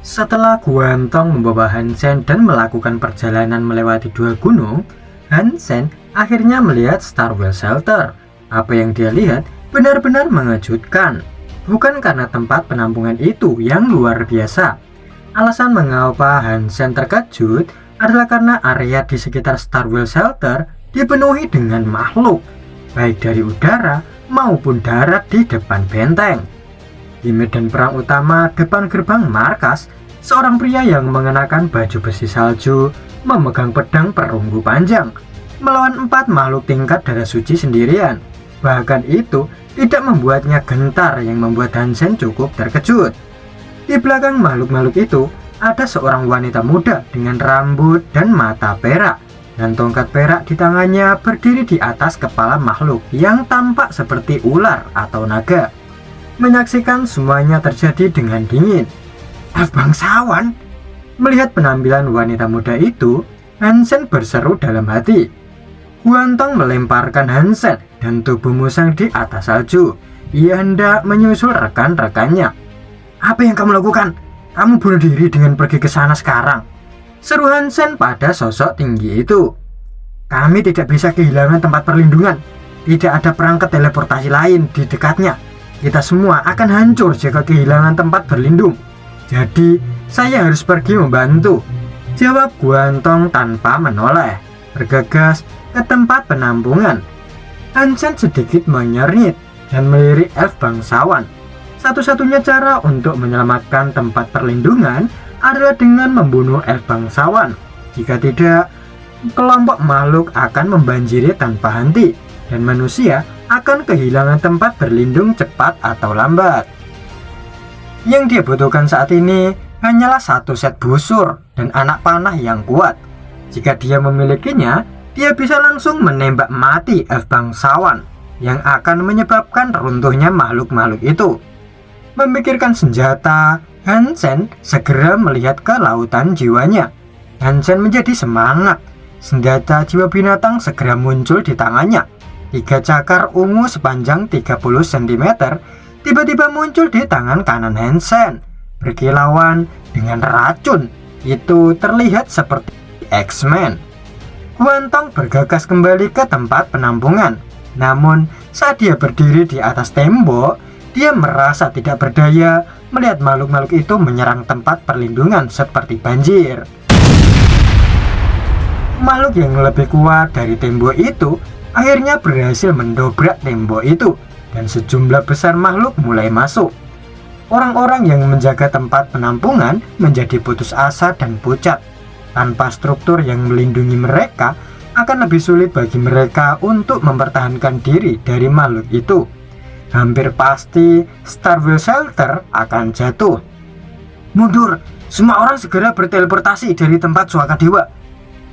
Setelah Guantong membawa Hansen dan melakukan perjalanan melewati 2 gunung, Hansen akhirnya melihat Starwell Shelter. Apa yang dia lihat benar-benar mengejutkan. Bukan karena tempat penampungan itu yang luar biasa. Alasan mengapa Hansen terkejut adalah karena area di sekitar Starwell Shelter dipenuhi dengan makhluk, baik dari udara maupun darat di depan benteng. Di medan perang utama depan gerbang markas, seorang pria yang mengenakan baju besi salju memegang pedang perunggu panjang melawan 4 makhluk tingkat darah suci sendirian. Bahkan itu tidak membuatnya gentar, yang membuat Hansen cukup terkejut. Di belakang makhluk-makhluk itu ada seorang wanita muda dengan rambut dan mata perak, dan tongkat perak di tangannya berdiri di atas kepala makhluk yang tampak seperti ular atau naga. Menyaksikan semuanya terjadi dengan dingin. Bangsawan. Melihat penampilan wanita muda itu, Hansen berseru dalam hati. Guantong melemparkan Hansen dan tubuh musang di atas salju. Ia hendak menyusul rekan-rekannya. Apa yang kamu lakukan? Kamu bunuh diri dengan pergi ke sana sekarang, seru Hansen pada sosok tinggi itu. Kami tidak bisa kehilangan tempat perlindungan. Tidak ada perangkat teleportasi lain di dekatnya. Kita semua akan hancur jika kehilangan tempat berlindung. Jadi, saya harus pergi membantu, jawab Guantong tanpa menoleh, bergegas ke tempat penampungan. Hansen sedikit menyeringai dan melirik elf bangsawan. Satu-satunya cara untuk menyelamatkan tempat perlindungan adalah dengan membunuh elf bangsawan. Jika tidak, kelompok makhluk akan membanjiri tanpa henti, dan manusia akan kehilangan tempat berlindung cepat atau lambat. Yang dia butuhkan saat ini hanyalah 1 set busur dan anak panah yang kuat. Jika dia memilikinya, dia bisa langsung menembak mati elf bangsawan yang akan menyebabkan runtuhnya makhluk-makhluk itu. Memikirkan senjata, Hansen segera melihat ke lautan jiwanya. Hansen menjadi semangat. Senjata jiwa binatang segera muncul di tangannya. 3 cakar ungu sepanjang 30 cm tiba-tiba muncul di tangan kanan Hansen, berkilauan dengan racun. Itu terlihat seperti X-Men. Guantong bergegas kembali ke tempat penampungan. Namun saat dia berdiri di atas tembok, dia merasa tidak berdaya melihat makhluk-makhluk itu menyerang tempat perlindungan seperti banjir. Makhluk yang lebih kuat dari tembok itu akhirnya berhasil mendobrak tembok itu, dan sejumlah besar makhluk mulai masuk. Orang-orang yang menjaga tempat penampungan menjadi putus asa dan pucat. Tanpa struktur yang melindungi mereka, akan lebih sulit bagi mereka untuk mempertahankan diri dari makhluk itu. Hampir pasti Starwell Shelter akan jatuh. Mundur, semua orang segera berteleportasi dari tempat Suaka Dewa,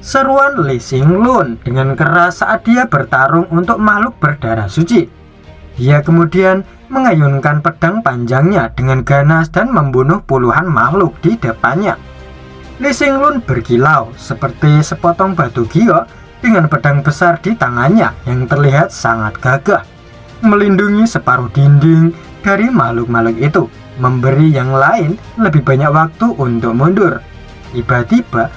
seruan Lee Xinglun dengan keras saat dia bertarung untuk makhluk berdarah suci. Dia kemudian mengayunkan pedang panjangnya dengan ganas dan membunuh puluhan makhluk di depannya. Lee Xinglun berkilau seperti sepotong batu giok dengan pedang besar di tangannya yang terlihat sangat gagah, melindungi separuh dinding dari makhluk-makhluk itu, memberi yang lain lebih banyak waktu untuk mundur. Tiba-tiba,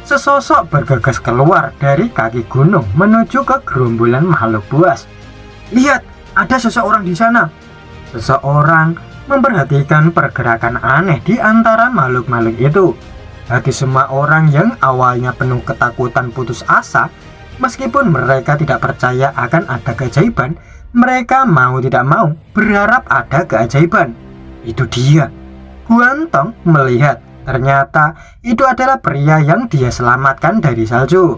sesosok bergegas keluar dari kaki gunung menuju ke gerombolan makhluk buas. Lihat, ada seseorang di sana. Seseorang memperhatikan pergerakan aneh di antara makhluk-makhluk itu. Bagi semua orang yang awalnya penuh ketakutan putus asa, meskipun mereka tidak percaya akan ada keajaiban, mereka mau tidak mau berharap ada keajaiban. Itu dia. Guantong melihat ternyata itu adalah pria yang dia selamatkan dari salju.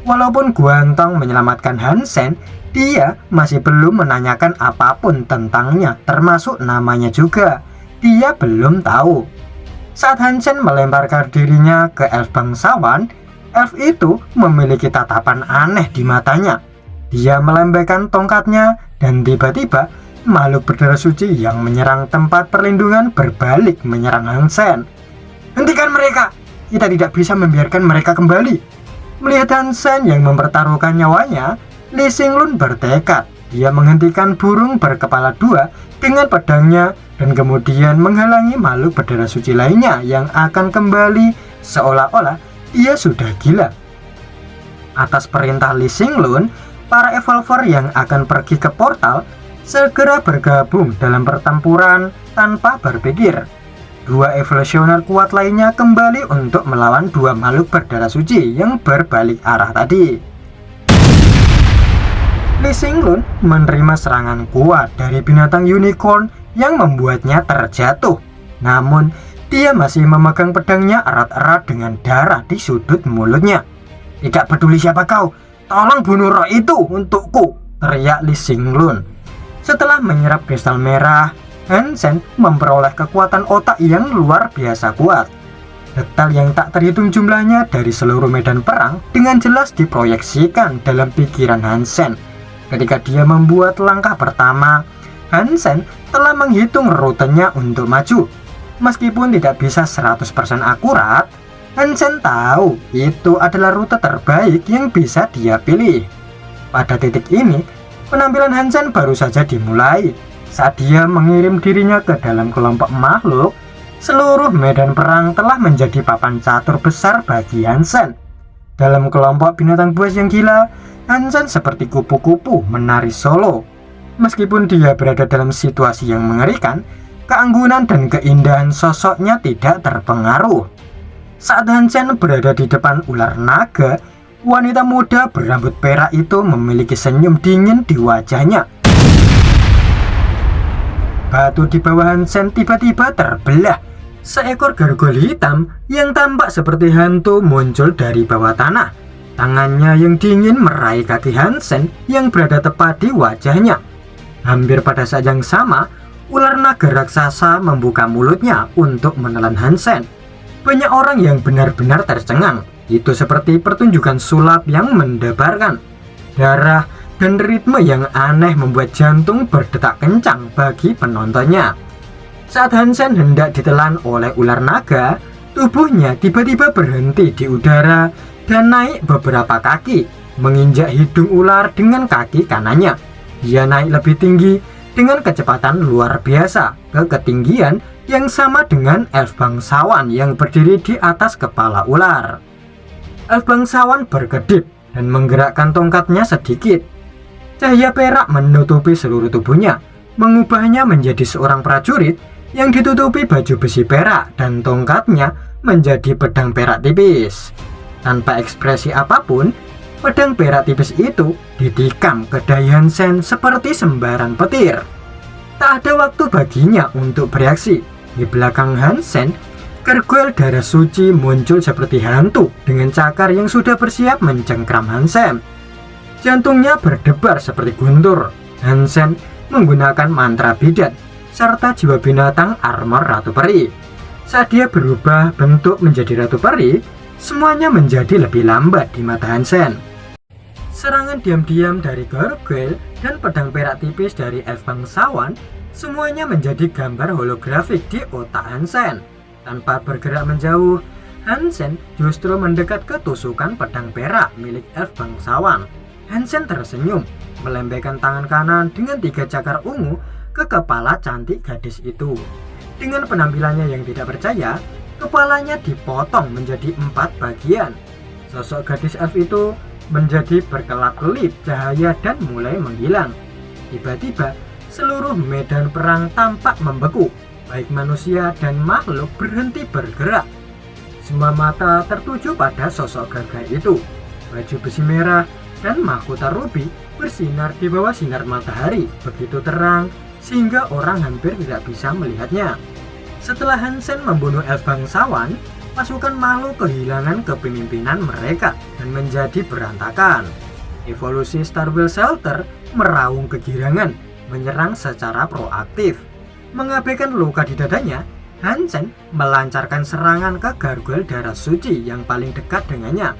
Walaupun Guantong menyelamatkan Hansen, dia masih belum menanyakan apapun tentangnya, termasuk namanya juga. Dia belum tahu. Saat Hansen melemparkan dirinya ke elf bangsawan, elf itu memiliki tatapan aneh di matanya. Dia melambaikan tongkatnya dan tiba-tiba makhluk berdarah suci yang menyerang tempat perlindungan berbalik menyerang Hansen. Hentikan mereka! Kita tidak bisa membiarkan mereka kembali. Melihat Hansen yang mempertaruhkan nyawanya, Lee Xinglun bertekad. Dia menghentikan burung berkepala dua dengan pedangnya dan kemudian menghalangi makhluk berdarah suci lainnya yang akan kembali seolah-olah dia sudah gila. Atas perintah Lee Singlun, para Evolver yang akan pergi ke portal segera bergabung dalam pertempuran tanpa berpikir. Dua evolusioner kuat lainnya kembali untuk melawan dua makhluk berdarah suci yang berbalik arah tadi. Lee Singlun menerima serangan kuat dari binatang unicorn yang membuatnya terjatuh. Namun, dia masih memegang pedangnya erat-erat dengan darah di sudut mulutnya. "Tidak peduli siapa kau, tolong bunuh roh itu untukku," teriak Lee Singlun. Setelah menyerap kristal merah, Hansen memperoleh kekuatan otak yang luar biasa kuat. Detail yang tak terhitung jumlahnya dari seluruh medan perang dengan jelas diproyeksikan dalam pikiran Hansen. Ketika dia membuat langkah pertama, Hansen telah menghitung rutenya untuk maju. Meskipun tidak bisa 100% akurat, Hansen tahu itu adalah rute terbaik yang bisa dia pilih. Pada titik ini, penampilan Hansen baru saja dimulai. Saat dia mengirim dirinya ke dalam kelompok makhluk, seluruh medan perang telah menjadi papan catur besar bagi Hansen. Dalam kelompok binatang buas yang gila, Hansen seperti kupu-kupu menari solo. Meskipun dia berada dalam situasi yang mengerikan, keanggunan dan keindahan sosoknya tidak terpengaruh. Saat Hansen berada di depan ular naga, wanita muda berambut perak itu memiliki senyum dingin di wajahnya. Batu di bawah Hansen tiba-tiba terbelah. Seekor gargoyle hitam yang tampak seperti hantu muncul dari bawah tanah. Tangannya yang dingin meraih kaki Hansen yang berada tepat di wajahnya. Hampir pada saat yang sama, ular naga raksasa membuka mulutnya untuk menelan Hansen. Banyak orang yang benar-benar tercengang. Itu seperti pertunjukan sulap yang mendebarkan. Darah dan ritme yang aneh membuat jantung berdetak kencang bagi penontonnya. Saat Hansen hendak ditelan oleh ular naga, tubuhnya tiba-tiba berhenti di udara dan naik beberapa kaki, menginjak hidung ular dengan kaki kanannya. Dia naik lebih tinggi dengan kecepatan luar biasa ke ketinggian yang sama dengan elf bangsawan yang berdiri di atas kepala ular. Elf bangsawan berkedip dan menggerakkan tongkatnya sedikit. Cahaya perak menutupi seluruh tubuhnya, mengubahnya menjadi seorang prajurit yang ditutupi baju besi perak dan tongkatnya menjadi pedang perak tipis. Tanpa ekspresi apapun, pedang perak tipis itu ditikam ke dahi Hansen seperti sembaran petir. Tak ada waktu baginya untuk bereaksi. Di belakang Hansen, gargoyle darah suci muncul seperti hantu dengan cakar yang sudah bersiap mencengkram Hansen. Jantungnya berdebar seperti guntur. Hansen menggunakan mantra bidat serta jiwa binatang armor Ratu Peri. Saat dia berubah bentuk menjadi Ratu Peri, semuanya menjadi lebih lambat di mata Hansen. Serangan diam-diam dari gargoyle dan pedang perak tipis dari elf bangsawan, semuanya menjadi gambar holografik di otak Hansen. Tanpa bergerak menjauh, Hansen justru mendekat ke tusukan pedang perak milik elf bangsawan. Hansen tersenyum, melambaikan tangan kanan dengan 3 cakar ungu ke kepala cantik gadis itu. Dengan penampilannya yang tidak percaya, kepalanya dipotong menjadi 4 bagian. Sosok gadis elf itu menjadi berkelap-kelip cahaya dan mulai menghilang. Tiba-tiba, seluruh medan perang tampak membeku. Baik manusia dan makhluk berhenti bergerak. Semua mata tertuju pada sosok gagah itu. Baju besi merah dan mahkota ruby bersinar di bawah sinar matahari begitu terang sehingga orang hampir tidak bisa melihatnya. Setelah Hansen membunuh elf bangsawan, pasukan makhluk kehilangan kepemimpinan mereka dan menjadi berantakan. Evolusi Starwheel Shelter meraung kegirangan, menyerang secara proaktif. Mengabaikan luka di dadanya, Hansen melancarkan serangan ke gargoyle darah suci yang paling dekat dengannya.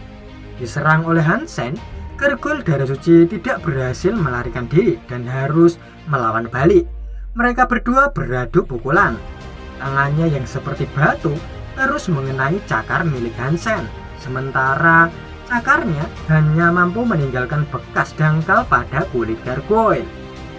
Diserang oleh Hansen, gargoyle darah suci tidak berhasil melarikan diri dan harus melawan balik. Mereka berdua beradu pukulan. Tangannya yang seperti batu terus mengenai cakar milik Hansen, sementara cakarnya hanya mampu meninggalkan bekas dangkal pada kulit gargoyle.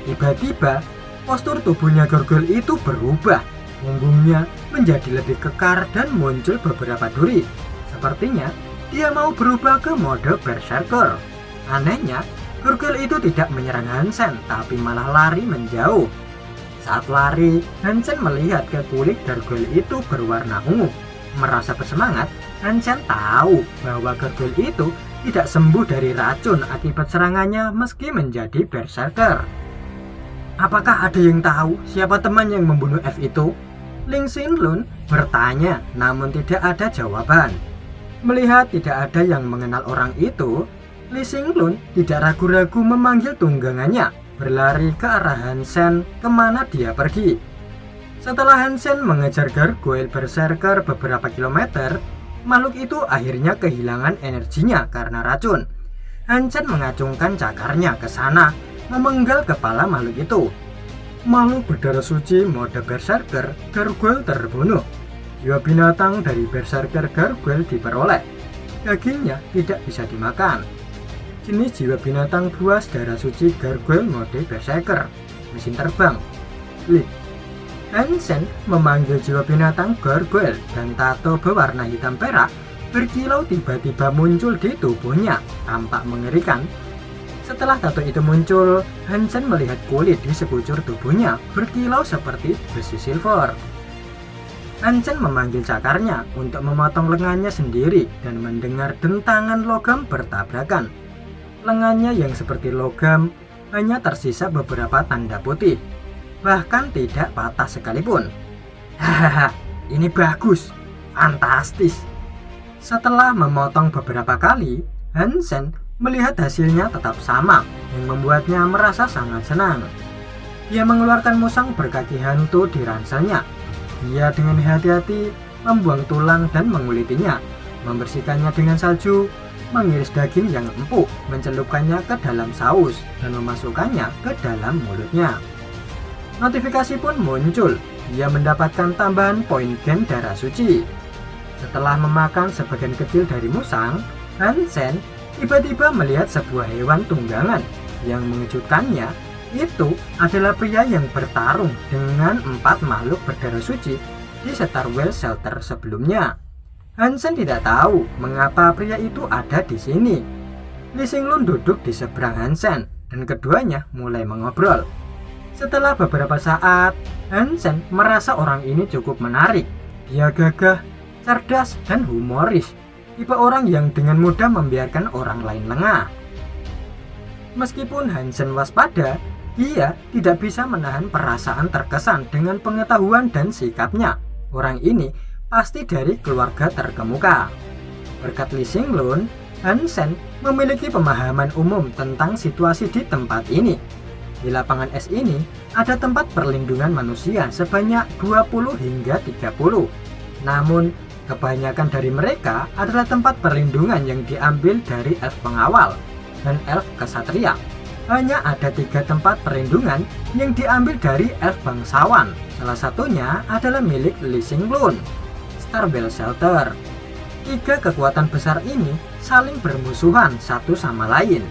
Tiba-tiba, postur tubuhnya Gargoyle itu berubah. Punggungnya menjadi lebih kekar dan muncul beberapa duri. Sepertinya dia mau berubah ke mode Berserker. Anehnya, Gargoyle itu tidak menyerang Hansen, tapi malah lari menjauh. Saat lari, Hansen melihat ke kulit Gargoyle itu berwarna ungu. Merasa bersemangat, Hansen tahu bahwa Gargoyle itu tidak sembuh dari racun akibat serangannya meski menjadi Berserker. Apakah ada yang tahu siapa teman yang membunuh F itu? Ling Xinlun bertanya, namun tidak ada jawaban. Melihat tidak ada yang mengenal orang itu, Ling Xinlun tidak ragu-ragu memanggil tunggangannya, berlari ke arah Hansen kemana dia pergi. Setelah Hansen mengejar Gargoyle Berserker beberapa kilometer, makhluk itu akhirnya kehilangan energinya karena racun. Hansen mengacungkan cakarnya ke sana, memenggal kepala makhluk itu. Makhluk berdarah suci mode Berserker Gargoyle terbunuh. Jiwa binatang dari Berserker Gargoyle diperoleh. Dagingnya tidak bisa dimakan. Jenis jiwa binatang buas darah suci Gargoyle mode Berserker. Mesin terbang Lead. Hansen memanggil jiwa binatang Gargoyle dan tato berwarna hitam perak berkilau tiba-tiba muncul di tubuhnya, tampak mengerikan. Setelah tato itu muncul, Hansen melihat kulit di sekujur tubuhnya berkilau seperti besi silver. Hansen memanggil cakarnya untuk memotong lengannya sendiri dan mendengar dentangan logam bertabrakan. Lengannya yang seperti logam hanya tersisa beberapa tanda putih, bahkan tidak patah sekalipun. Hahaha, ini bagus, fantastis. Setelah memotong beberapa kali, Hansen melihat hasilnya tetap sama, yang membuatnya merasa sangat senang. Dia mengeluarkan musang berkaki hantu di ranselnya. Dia dengan hati-hati membuang tulang dan mengulitinya, membersihkannya dengan salju, mengiris daging yang empuk, mencelupkannya ke dalam saus, dan memasukkannya ke dalam mulutnya. Notifikasi pun muncul, dia mendapatkan tambahan poin gen darah suci. Setelah memakan sebagian kecil dari musang, Hansen tiba-tiba melihat sebuah hewan tunggangan. Yang mengejutkannya, itu adalah pria yang bertarung dengan 4 makhluk berdarah suci di Star Whale Shelter sebelumnya. Hansen tidak tahu mengapa pria itu ada di sini. Ling Xinlun duduk di seberang Hansen dan keduanya mulai mengobrol. Setelah beberapa saat, Hansen merasa orang ini cukup menarik. Dia gagah, cerdas, dan humoris. Tipe orang yang dengan mudah membiarkan orang lain lengah. Meskipun Hansen waspada, dia tidak bisa menahan perasaan terkesan dengan pengetahuan dan sikapnya. Orang ini pasti dari keluarga terkemuka. Berkat Ling Xinlun, Hansen memiliki pemahaman umum tentang situasi di tempat ini. Di lapangan es ini ada tempat perlindungan manusia sebanyak 20 hingga 30. Namun, kebanyakan dari mereka adalah tempat perlindungan yang diambil dari elf pengawal dan elf kesatria. Hanya ada 3 tempat perlindungan yang diambil dari elf bangsawan. Salah satunya adalah milik Ling Xinlun, Star Whale Shelter. 3 kekuatan besar ini saling bermusuhan satu sama lain.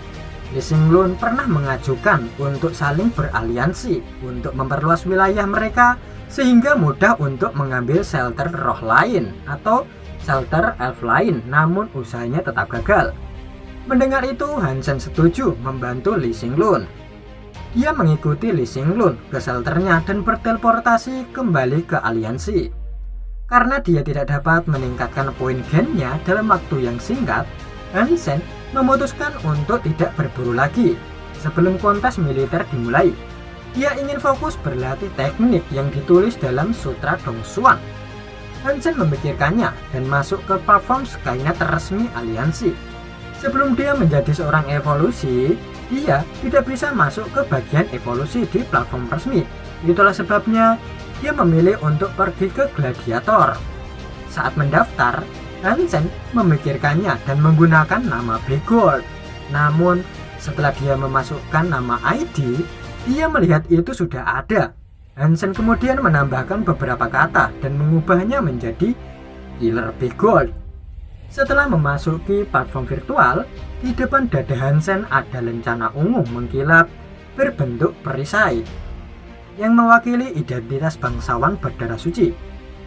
Ling Xinlun pernah mengajukan untuk saling beraliansi untuk memperluas wilayah mereka sehingga mudah untuk mengambil shelter roh lain atau shelter elf lain, namun usahanya tetap gagal. Mendengar itu, Hansen setuju membantu Ling Xinlun. Dia mengikuti Ling Xinlun ke shelternya dan berteleportasi kembali ke aliansi. Karena dia tidak dapat meningkatkan poin gennya dalam waktu yang singkat, Hansen memutuskan untuk tidak berburu lagi sebelum kontes militer dimulai. Dia ingin fokus berlatih teknik yang ditulis dalam Sutra Dongsuan. Hansen memikirkannya dan masuk ke platform Skynet resmi aliansi. Sebelum dia menjadi seorang evolusi, dia tidak bisa masuk ke bagian evolusi di platform resmi. Itulah sebabnya dia memilih untuk pergi ke Gladiator. Saat mendaftar, Hansen memikirkannya dan menggunakan nama Begold. Namun, setelah dia memasukkan nama ID, dia melihat itu sudah ada. Hansen kemudian menambahkan beberapa kata dan mengubahnya menjadi Healer Begold. Setelah memasuki platform virtual, di depan dada Hansen ada lencana ungu mengkilap. berbentuk perisai yang mewakili identitas bangsawan berdarah suci.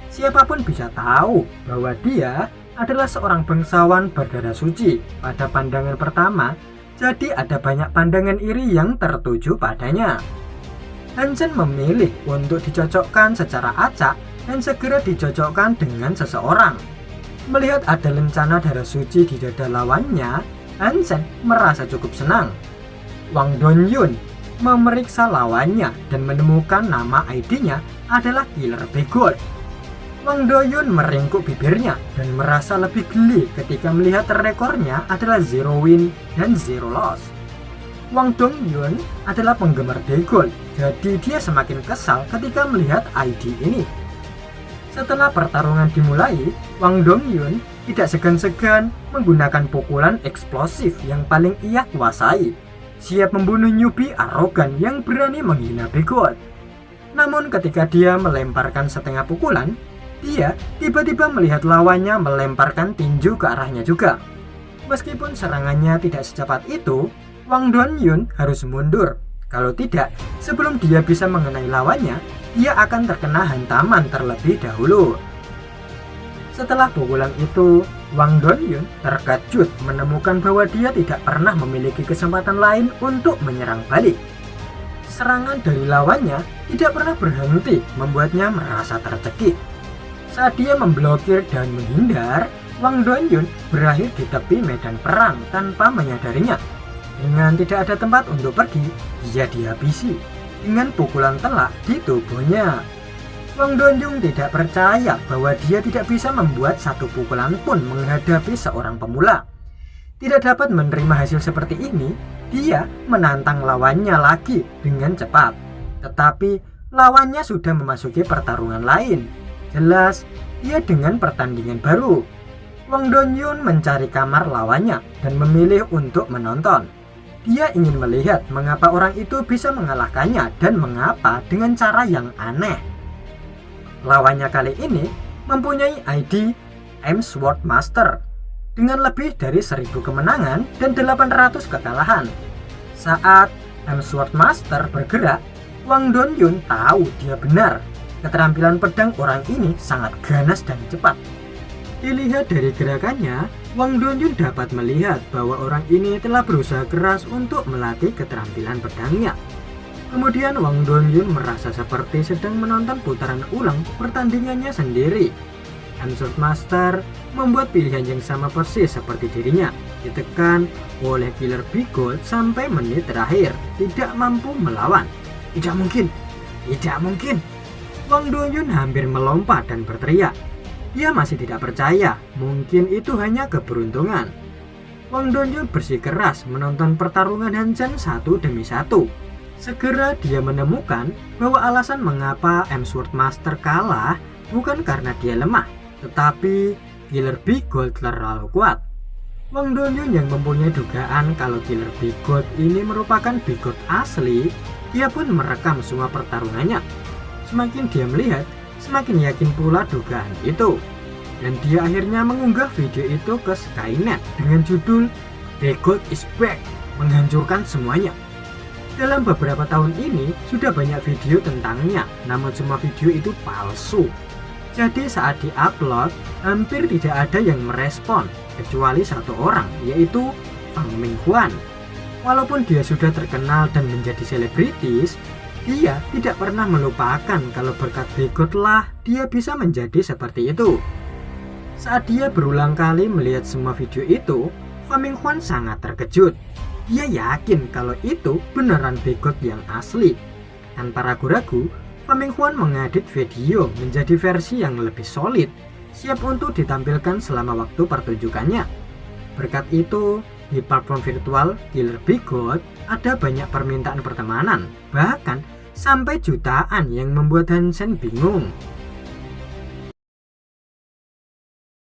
Siapapun bisa tahu bahwa dia adalah seorang bangsawan berdarah suci pada pandangan pertama, jadi ada banyak pandangan iri yang tertuju padanya. Hansen memilih untuk dicocokkan secara acak dan segera dicocokkan dengan seseorang. Melihat ada lencana darah suci di dada lawannya, Hansen merasa cukup senang. Wang Donyun memeriksa lawannya dan menemukan nama ID-nya adalah Killer Bigot. Wang Donyun meringkuk bibirnya dan merasa lebih geli ketika melihat rekornya adalah 0 win dan 0 loss. Wang Donyun adalah penggemar Dagon, jadi dia semakin kesal ketika melihat ID ini. Setelah pertarungan dimulai, Wang Donyun tidak segan-segan menggunakan pukulan eksplosif yang paling ia kuasai, siap membunuh newbie arogan yang berani menghina Bigot. Namun ketika dia melemparkan setengah pukulan, dia tiba-tiba melihat lawannya melemparkan tinju ke arahnya juga. Meskipun serangannya tidak secepat itu, Wang Donyun harus mundur. Kalau tidak, sebelum dia bisa mengenai lawannya, dia akan terkena hantaman terlebih dahulu. Setelah pukulan itu, Wang Donyun terkejut menemukan bahwa dia tidak pernah memiliki kesempatan lain untuk menyerang balik. Serangan dari lawannya tidak pernah berhenti, membuatnya merasa tercekik. Saat dia memblokir dan menghindar, Wang Donyun berakhir di tepi medan perang tanpa menyadarinya. Dengan tidak ada tempat untuk pergi, dia dihabisi dengan pukulan telak di tubuhnya. Wang Donyun tidak percaya bahwa dia tidak bisa membuat satu pukulan pun menghadapi seorang pemula. Tidak dapat menerima hasil seperti ini, dia menantang lawannya lagi dengan cepat. Tetapi lawannya sudah memasuki pertarungan lain. Jelas, dia dengan pertandingan baru. Wang Donyun mencari kamar lawannya dan memilih untuk menonton. Dia ingin melihat mengapa orang itu bisa mengalahkannya dan mengapa dengan cara yang aneh. Lawannya kali ini mempunyai ID M Sword Master dengan lebih dari 1000 kemenangan dan 800 kekalahan. Saat M Sword Master bergerak, Wang Donyun tahu dia benar. Keterampilan pedang orang ini sangat ganas dan cepat. Dilihat dari gerakannya, Wang Donyun dapat melihat bahwa orang ini telah berusaha keras untuk melatih keterampilan pedangnya. Kemudian Wang Donyun merasa seperti sedang menonton putaran ulang pertandingannya sendiri. M Sword Master membuat pilihan yang sama persis seperti dirinya, ditekan oleh Killer Bigot sampai menit terakhir, tidak mampu melawan. Tidak mungkin, tidak mungkin. Wang Donyun hampir melompat dan berteriak. Dia masih tidak percaya, mungkin itu hanya keberuntungan. Wang Donyun bersikeras menonton pertarungan Hansen satu demi satu. Segera dia menemukan bahwa alasan mengapa M Sword Master kalah bukan karena dia lemah, tetapi Killer Bigot terlalu kuat. Wang Donyun yang mempunyai dugaan kalau Killer Bigot ini merupakan Bigot asli, dia pun merekam semua pertarungannya. Semakin dia melihat, semakin yakin pula dugaan itu. Dan dia akhirnya mengunggah video itu ke Skynet dengan judul Bigot is back, menghancurkan semuanya. Dalam beberapa tahun ini sudah banyak video tentangnya, namun semua video itu palsu. Jadi saat diupload, hampir tidak ada yang merespon, kecuali satu orang, yaitu Fang Minghuan. Walaupun dia sudah terkenal dan menjadi selebritis, dia tidak pernah melupakan kalau berkat Bigot lah dia bisa menjadi seperti itu. Saat dia berulang kali melihat semua video itu, Fang Minghuan sangat terkejut. Dia yakin kalau itu beneran Bigot yang asli. Tanpa ragu-ragu, Fang Minghuan mengedit video menjadi versi yang lebih solid, siap untuk ditampilkan selama waktu pertunjukannya. Berkat itu, di platform virtual Killer Bigot ada banyak permintaan pertemanan, bahkan sampai jutaan yang membuat Hansen bingung.